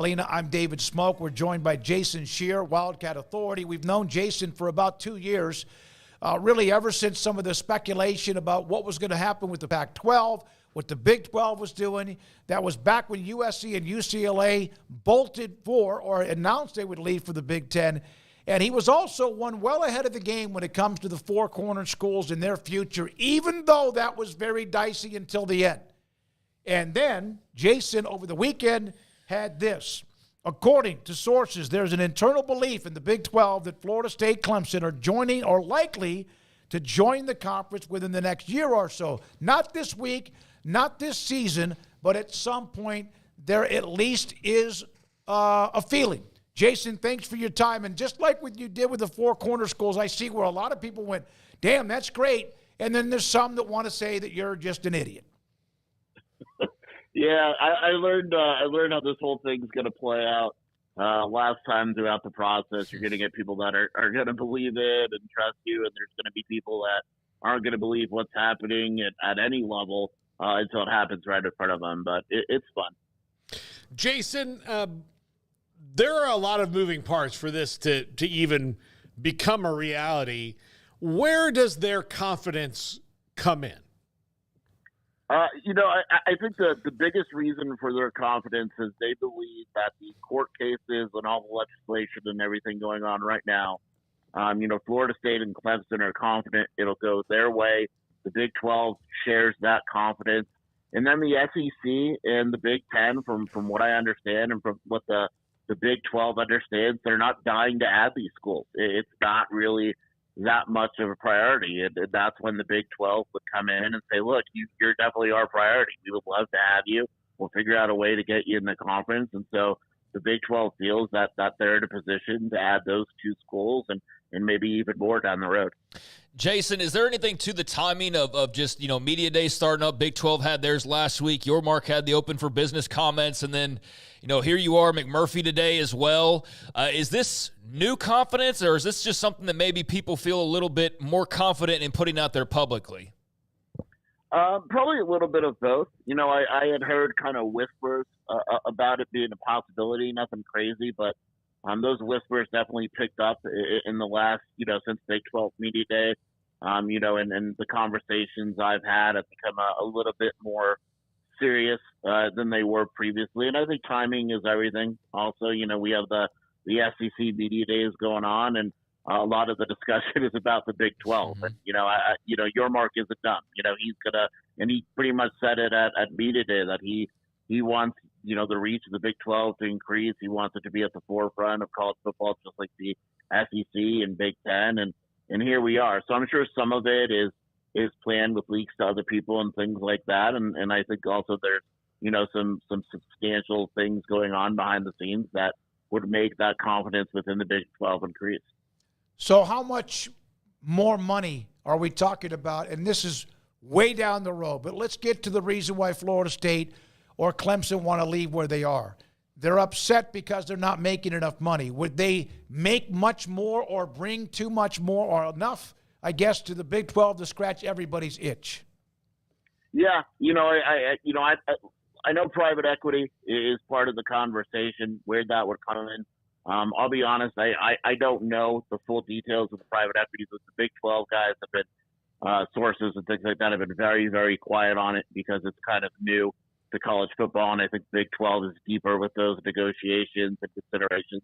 Catalina. I'm David Smoke. We're joined by Jason Scheer, Wildcat Authority. We've known Jason for about 2 years, really ever since some of the speculation about what was going to happen with the Pac-12, what the Big 12 was doing. That was back when USC and UCLA bolted for or announced they would leave for the Big Ten. And he was also one well ahead of the game when it comes to the four corner schools and their future, even though that was very dicey until the end. And then Jason, over the weekend, had this. According to sources, there's an internal belief in the Big 12 that Florida State, Clemson are joining or likely to join the conference within the next year or so. Not this week, not this season, but at some point there at least is a feeling. Jason, thanks for your time. And just like what you did with the four corner schools, I see where a lot of people went, damn, that's great. And then there's some that want to say that you're just an idiot. Yeah, I learned how this whole thing's going to play out last time throughout the process. You're going to get people that are going to believe it and trust you, and there's going to be people that aren't going to believe what's happening at any level until it happens right in front of them. But it's fun. Jason, there are a lot of moving parts for this to even become a reality. Where does their confidence come in? I think the biggest reason for their confidence is they believe that the court cases and all the legislation and everything going on right now, Florida State and Clemson are confident it'll go their way. The Big 12 shares that confidence. And then the SEC and the Big 10, from what I understand and from what the Big 12 understands, they're not dying to add these schools. It's not really that much of a priority. And that's when the Big 12 would come in and say, look, you're definitely our priority. We would love to have you. We'll figure out a way to get you in the conference. And so the Big 12 feels that they're in a position to add those two schools and maybe even more down the road. Jason, is there anything to the timing of just, media day starting up? Big 12 had theirs last week. Your Mark had the open for business comments. And then, here you are, McMurphy today as well. Is this new confidence, or is this just something that maybe people feel a little bit more confident in putting out there publicly? Probably a little bit of both. I had heard kind of whispers about it being a possibility, nothing crazy, but those whispers definitely picked up in the last, since Big 12 Media Day, and the conversations I've had have become a little bit more serious than they were previously. And I think timing is everything. Also, we have the SEC Media Days going on, and a lot of the discussion is about the Big 12. Mm-hmm. And, your Mark isn't done. He's going to, and he pretty much said it at Media Day that he wants, the reach of the Big 12 to increase. He wants it to be at the forefront of college football, just like the SEC and Big 10. And here we are. So I'm sure some of it is planned with leaks to other people and things like that. And I think also there's, some substantial things going on behind the scenes that would make that confidence within the Big 12 increase. So how much more money are we talking about? And this is way down the road, but let's get to the reason why Florida State or Clemson want to leave where they are. They're upset because they're not making enough money. Would they make much more or bring too much more or enough, I guess, to the Big 12 to scratch everybody's itch? Yeah, I know private equity is part of the conversation, where that would come in. I'll be honest, I don't know the full details of the private equities. The Big 12 guys have been, sources and things like that have been very, very quiet on it because it's kind of new to college football, and I think Big 12 is deeper with those negotiations and considerations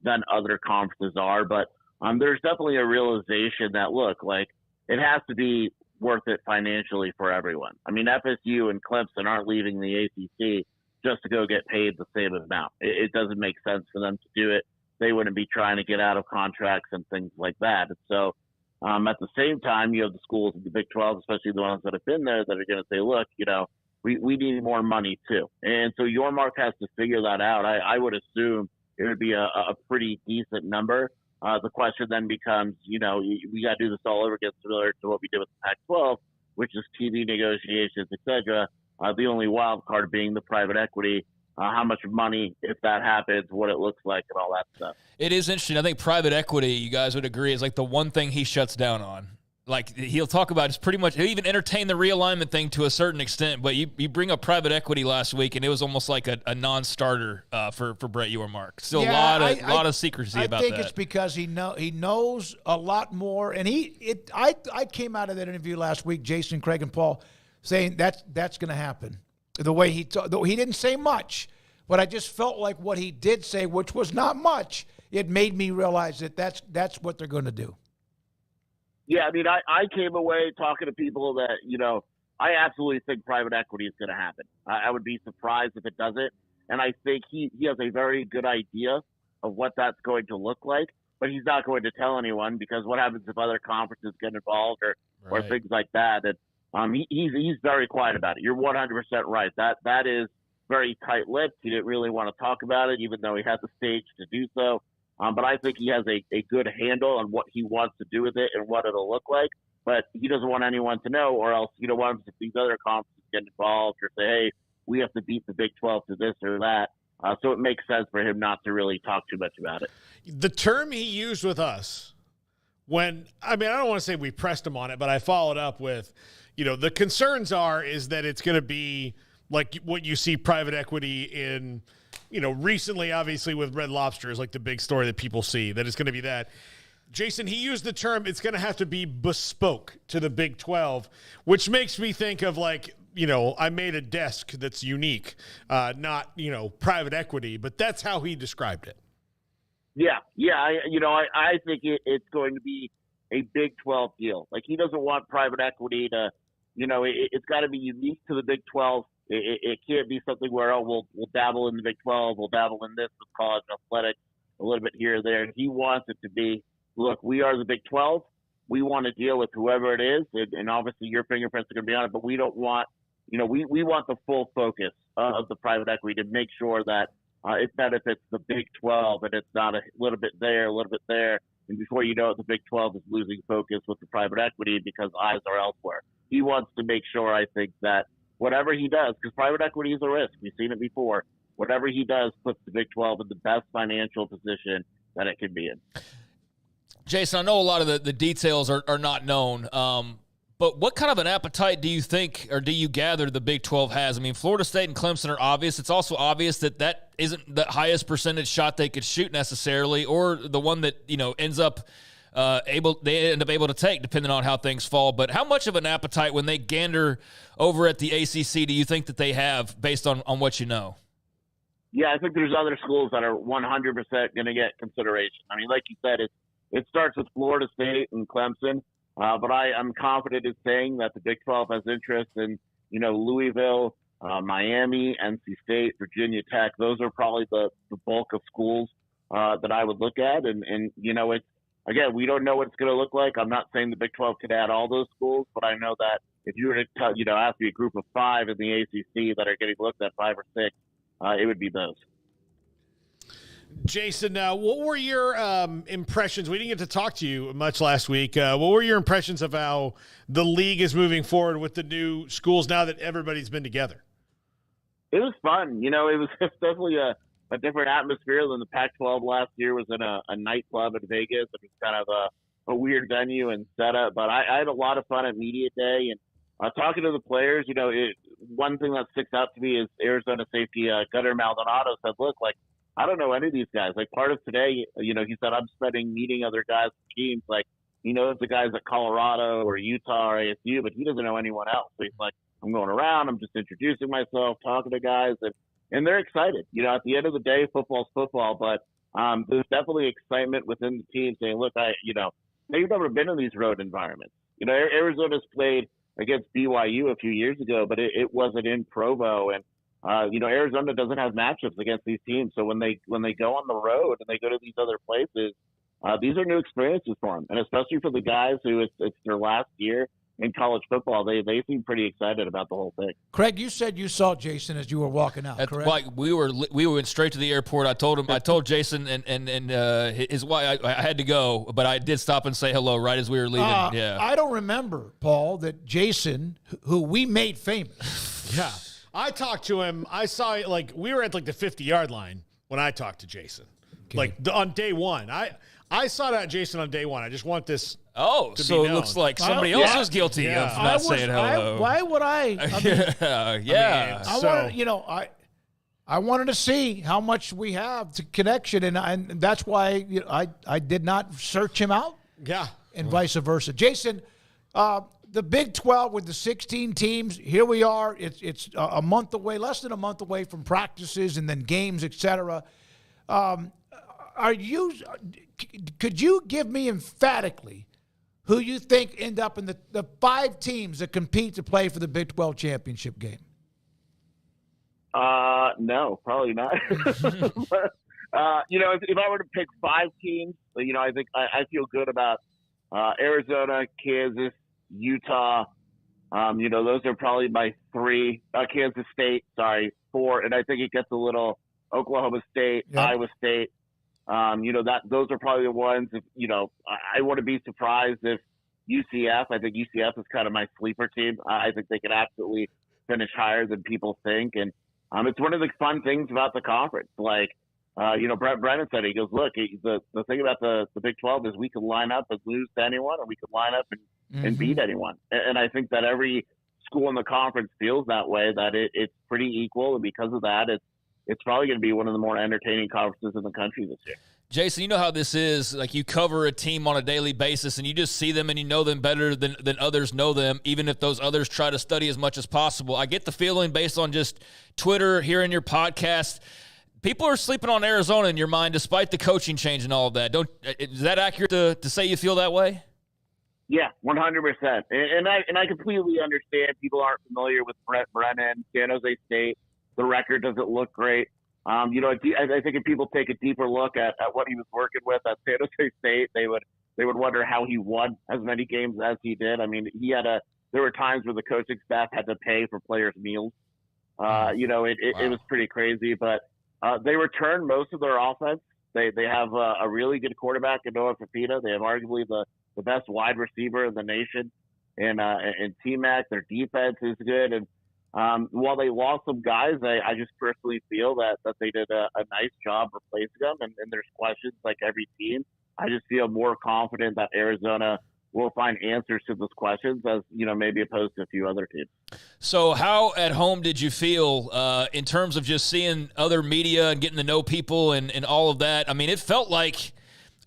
than other conferences are. But there's definitely a realization that, look, like, it has to be worth it financially for everyone. I mean, FSU and Clemson aren't leaving the ACC just to go get paid the same amount. It doesn't make sense for them to do it. They wouldn't be trying to get out of contracts and things like that. And so at the same time, you have the schools in the Big 12, especially the ones that have been there, that are going to say, look, we need more money too. And so your Mark has to figure that out. I would assume it would be a pretty decent number. The question then becomes, we got to do this all over again, similar to what we did with the Pac-12, which is TV negotiations, et cetera. The only wild card being the private equity, how much money, if that happens, what it looks like, and all that stuff. It is interesting. I think private equity, you guys would agree, is like the one thing he shuts down on. like he'll talk about it's pretty much he'll even entertain the realignment thing to a certain extent. But you bring up private equity last week, and it was almost like a non-starter for Brett Mark. Still a lot of secrecy about that. I think it's because he knows a lot more, and I came out of that interview last week, Jason, Craig, and Paul, saying that's going to happen. The way he didn't say much, but I just felt like what he did say, which was not much, it made me realize that that's what they're going to do. Yeah, I mean, I came away talking to people that, I absolutely think private equity is going to happen. I would be surprised if it doesn't. And I think he has a very good idea of what that's going to look like, but he's not going to tell anyone because what happens if other conferences get involved or things like that. And he's very quiet about it. You're 100% right. That is very tight-lipped. He didn't really want to talk about it, even though he had the stage to do so. But I think he has a good handle on what he wants to do with it and what it'll look like. But he doesn't want anyone to know, or else what happens if these other conferences get involved or say, hey, we have to beat the Big 12 to this or that. So it makes sense for him not to really talk too much about it. The term he used with us I don't want to say we pressed him on it, but I followed up with, the concerns is that it's going to be like what you see private equity in – recently, obviously, with Red Lobster is like the big story that people see, that it's going to be that. Jason, he used the term, it's going to have to be bespoke to the Big 12, which makes me think of like, I made a desk that's unique, not, private equity, but that's how he described it. Yeah. I think it's going to be a Big 12 deal. Like, he doesn't want private equity to, it's got to be unique to the Big 12. It can't be something where, we'll dabble in the Big 12, we'll dabble in this with college athletics a little bit here or there. And he wants it to be, look, we are the Big 12. We want to deal with whoever it is. And obviously your fingerprints are going to be on it, but we don't want, we want the full focus of the private equity to make sure that it benefits the Big 12 and it's not a little bit there, a little bit there. And before you know it, the Big 12 is losing focus with the private equity because eyes are elsewhere. He wants to make sure, I think, that whatever he does, because private equity is a risk. We've seen it before. Whatever he does puts the Big 12 in the best financial position that it can be in. Jason, I know a lot of the details are not known, but what kind of an appetite do you think or do you gather the Big 12 has? I mean, Florida State and Clemson are obvious. It's also obvious that isn't the highest percentage shot they could shoot necessarily, or the one that, ends up they end up able to take, depending on how things fall. But how much of an appetite when they gander over at the ACC do you think that they have based on what you know? Yeah, I think there's other schools that are 100% going to get consideration. I mean, like you said, it starts with Florida State and Clemson, but I'm confident in saying that the Big 12 has interest in, Louisville, Miami, NC State, Virginia Tech. Those are probably the bulk of schools that I would look at. And it's, again, we don't know what it's going to look like. I'm not saying the Big 12 could add all those schools, but I know that if you were to ask me a group of 5 in the ACC that are getting looked at, 5 or 6, it would be those. Jason, what were your impressions? We didn't get to talk to you much last week. What were your impressions of how the league is moving forward with the new schools now that everybody's been together? It was fun. It was definitely a different atmosphere than the Pac-12 last year. Was in a nightclub in Vegas. It was kind of a weird venue and setup, but I had a lot of fun at Media Day and talking to the players. One thing that sticks out to me is Arizona safety Gunnar Maldonado said, "Look, like I don't know any of these guys. Like part of today, he said I'm spending meeting other guys, teams. Like he knows the guys at Colorado or Utah or ASU, but he doesn't know anyone else. So he's like, I'm going around, I'm just introducing myself, talking to guys, and they're excited. At the end of the day, football's football, but there's definitely excitement within the team saying, look, they've never been in these road environments. Arizona's played against BYU a few years ago, but it wasn't in Provo, and Arizona doesn't have matchups against these teams. So when they go on the road and they go to these other places, these are new experiences for them, and especially for the guys who it's their last year in college football, they seem pretty excited about the whole thing. Craig, you said you saw Jason as you were walking out, correct? Like we went straight to the airport. I told Jason and his wife I had to go, but I did stop and say hello right as we were leaving. Yeah, I don't remember, Paul, that Jason, who we made famous. Yeah, I talked to him. I saw we were at the 50-yard line when I talked to Jason. Like on day one. I sought out Jason on day one. I just want this. Oh, to so be it known. looks like somebody else is guilty of not saying hello. Why would I? I wanted to see how much we have to connection, and that's why I did not search him out. Yeah. And vice versa. Jason, the Big 12 with the 16 teams, here we are. It's a month away, less than a month away from practices and then games, etc. Could you give me emphatically who you think end up in the 5 teams that compete to play for the Big 12 championship game? No, probably not. But, if I were to pick 5 teams, I think I feel good about Arizona, Kansas, Utah. Those are probably my 3. Kansas State, 4, and I think it gets a little Oklahoma State, Yep. Iowa State. Those are probably the ones. I wouldn't be surprised if UCF. I think UCF is kind of my sleeper team. I think they could absolutely finish higher than people think, and it's one of the fun things about the conference. Like, Brett Brennan said, he goes, look, the thing about the Big 12 is we could line up and lose to anyone, or we could line up and beat anyone. And I think that every school in the conference feels that way, that it's pretty equal, and because of that, it's probably going to be one of the more entertaining conferences in the country this year. Jason, you know how this is. Like, you cover a team on a daily basis, and you just see them and you know them better than others know them, even if those others try to study as much as possible. I get the feeling, based on just Twitter, hearing your podcast, people are sleeping on Arizona in your mind, despite the coaching change and all of that. Is that accurate to say you feel that way? Yeah, 100%. And I completely understand people aren't familiar with Brett Brennan, San Jose State. The record doesn't look great. I think if people take a deeper look at what he was working with at San Jose State, they would wonder how he won as many games as he did. I mean, there were times where the coaching staff had to pay for players' meals. It was pretty crazy, but they returned most of their offense. They have a really good quarterback in Noah Fafita. They have arguably the best wide receiver in the nation, and T-Mac. Their defense is good, and while they lost some guys, I just personally feel that they did a nice job replacing them. And there's questions like every team. I just feel more confident that Arizona will find answers to those questions, as maybe opposed to a few other teams. So how at home did you feel in terms of just seeing other media and getting to know people and all of that? I mean, it felt like,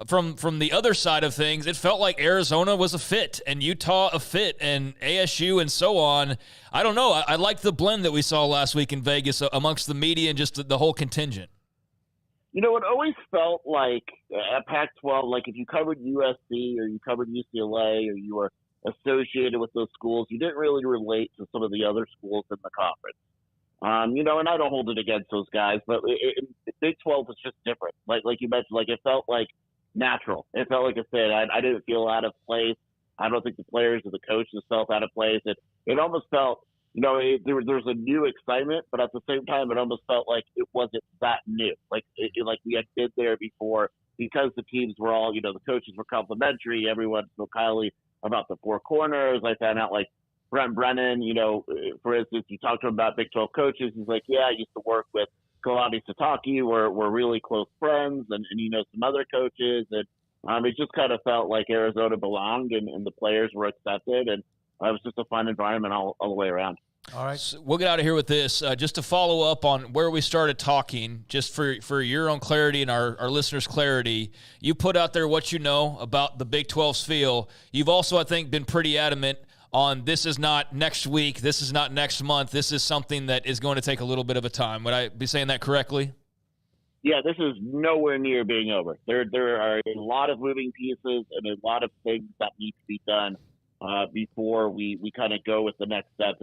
from the other side of things, it felt like Arizona was a fit and Utah a fit and ASU and so on. I don't know. I liked the blend that we saw last week in Vegas amongst the media and just the whole contingent. It always felt like at Pac-12, like if you covered USC or you covered UCLA or you were associated with those schools, you didn't really relate to some of the other schools in the conference. And I don't hold it against those guys, but Big 12 was just different. Like you mentioned, like it felt like natural. It felt like a fit. I didn't feel out of place. I don't think the players or the coaches felt out of place. It almost felt, there was a new excitement, but at the same time, it almost felt like it wasn't that new. Like we had been there before, because the teams were all, the coaches were complimentary. Everyone spoke highly about the 4 corners. I found out, like, Brent Brennan, for instance, you talked to him about Big 12 coaches. He's like, yeah, I used to work with Kalani Sitake. We're really close friends, and some other coaches. And it just kind of felt like Arizona belonged, and the players were accepted, and it was just a fun environment all the way around. All right. So we'll get out of here with this. Just to follow up on where we started talking, just for your own clarity and our listeners' clarity, you put out there what you know about the Big 12's feel. You've also, I think, been pretty adamant on this is not next week, this is not next month, this is something that is going to take a little bit of a time. Would I be saying that correctly? Yeah, this is nowhere near being over. There are a lot of moving pieces and a lot of things that need to be done before we kind of go with the next step.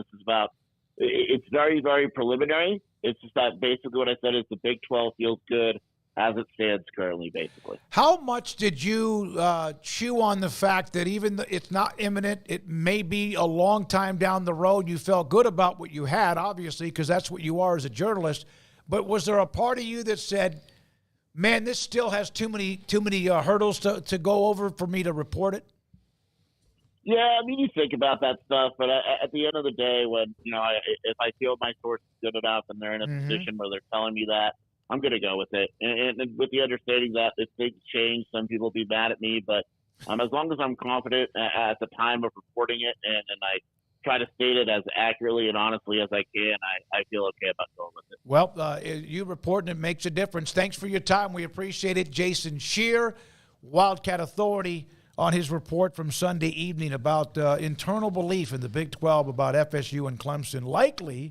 It's very, very preliminary. It's just that basically what I said is the Big 12 feels good as it stands currently, basically. How much did you chew on the fact that even though it's not imminent, it may be a long time down the road? You felt good about what you had, obviously, because that's what you are as a journalist. But was there a part of you that said, man, this still has too many hurdles to go over for me to report it? Yeah, I mean, you think about that stuff, but at the end of the day, when if I feel my source is good enough and they're in a position where they're telling me that, I'm going to go with it, and with the understanding that if things change, some people will be mad at me. But as long as I'm confident at the time of reporting it, and I try to state it as accurately and honestly as I can, I feel okay about going with it. Well, you reporting it makes a difference. Thanks for your time. We appreciate it. Jason Scheer, Wildcat Authority, on his report from Sunday evening about internal belief in the Big 12 about FSU and Clemson likely